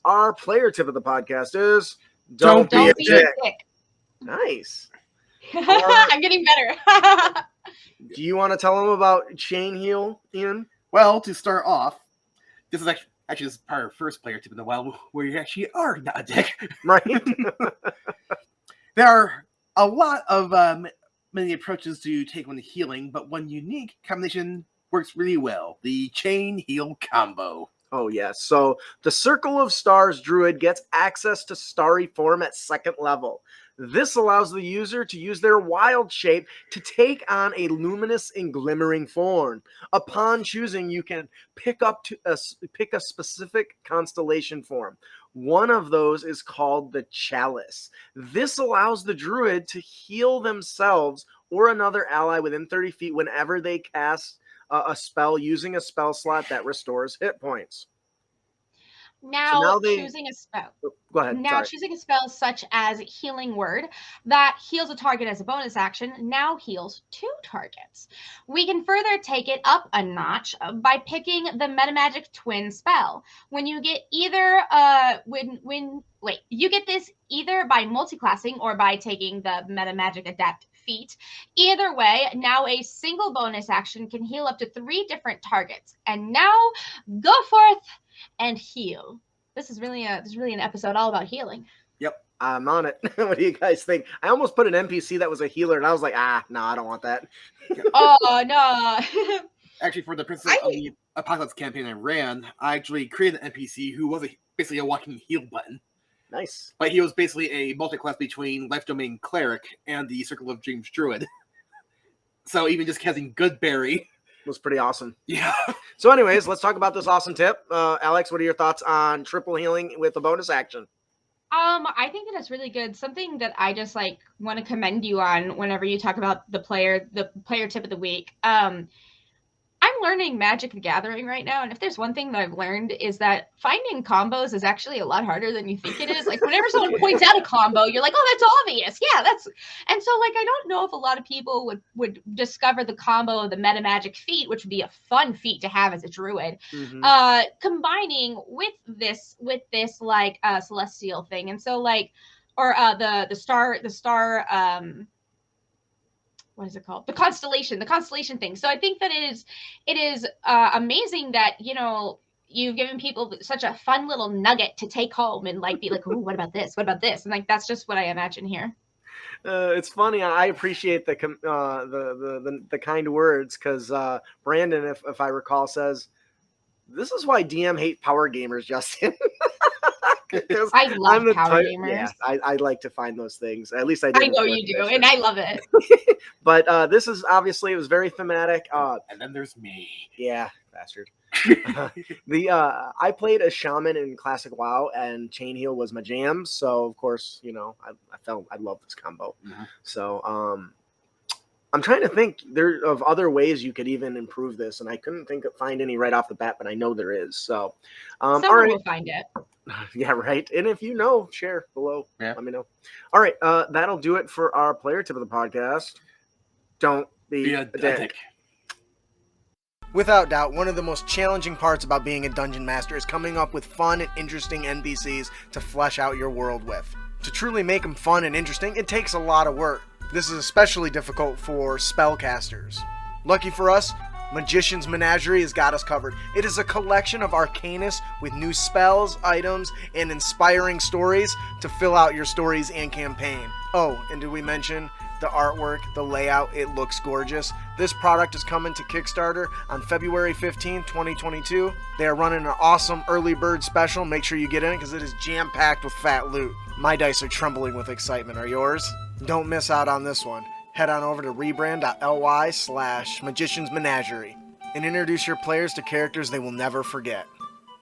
Our player tip of the podcast is Don't be a dick. Nice. I'm getting better. Do you want to tell them about Chain Heal, Ian? Well, to start off, this is actually this is part of our first player tip in a while where you actually are not a dick. Right. There are a lot of many approaches to take on the healing, but one unique combination works really well: the Chain Heal combo. Oh, yes. So the Circle of Stars Druid gets access to Starry form at 2nd level. This allows the user to use their wild shape to take on a luminous and glimmering form. Upon choosing, you can pick a specific constellation form. One of those is called the Chalice. This allows the Druid to heal themselves or another ally within 30 feet whenever they cast a spell using a spell slot that restores hit points. Now choosing a spell. Go ahead. Choosing a spell such as Healing Word that heals a target as a bonus action now heals 2 targets. We can further take it up a notch by picking the Metamagic Twin spell. When you get either you get this either by multiclassing or by taking the Metamagic Adept feat. Either way, now a single bonus action can heal up to 3 different targets. And now go forth and heal. This is really an episode all about healing. Yep, I'm on it. What do you guys think? I almost put an NPC that was a healer, and I was like, no, I don't want that. Oh no! Actually, for the Princess of the Apocalypse campaign I ran, I actually created an NPC who was basically a walking heal button. Nice. But he was basically a multi-class between Life Domain Cleric and the Circle of Dreams Druid. So even just casting Goodberry was pretty awesome. Yeah. So anyways, let's talk about this awesome tip. Alex, what are your thoughts on triple healing with a bonus action? I think that it's really good. Something that I just want to commend you on whenever you talk about the player tip of the week. I'm learning Magic the Gathering right now, and if there's one thing that I've learned is that finding combos is actually a lot harder than you think it is. Like whenever someone points out a combo, you're like, oh, that's obvious. Yeah, that's. And so I don't know if a lot of people would discover the combo of the Metamagic feat, which would be a fun feat to have as a druid, combining with this celestial thing. And so the star what is it called? The constellation thing. So I think that it is amazing that, you've given people such a fun little nugget to take home and be like, oh, what about this? What about this? And that's just what I imagine here. It's funny. I appreciate the kind words because Brandon, if I recall, says, this is why DM hate power gamers, Justin. I love power gamers. Yeah, I like to find those things. At least I do. I know you do, and I love it. But this is obviously, it was very thematic. And then there's me. Yeah, bastard. I played a shaman in Classic WoW, and Chain Heal was my jam. So of course, I love this combo. Mm-hmm. So I'm trying to think of other ways you could even improve this, and I couldn't find any right off the bat, but I know there is. So someone will find it. Yeah, right. And if you know, share below. Yeah. Let me know. All right, that'll do it for our player tip of the podcast. Don't be a dick. Without doubt, one of the most challenging parts about being a dungeon master is coming up with fun and interesting NPCs to flesh out your world with. To truly make them fun and interesting, it takes a lot of work. This is especially difficult for spellcasters. Lucky for us, Magician's Menagerie has got us covered. It is a collection of arcanus with new spells, items, and inspiring stories to fill out your stories and campaign. Oh, and did we mention the artwork, the layout? It looks gorgeous. This product is coming to Kickstarter on February 15, 2022. They are running an awesome early bird special. Make sure you get in it because it is jam-packed with fat loot. My dice are trembling with excitement. Are yours? Don't miss out on this one. Head on over to rebrand.ly/Magician's Menagerie and introduce your players to characters they will never forget.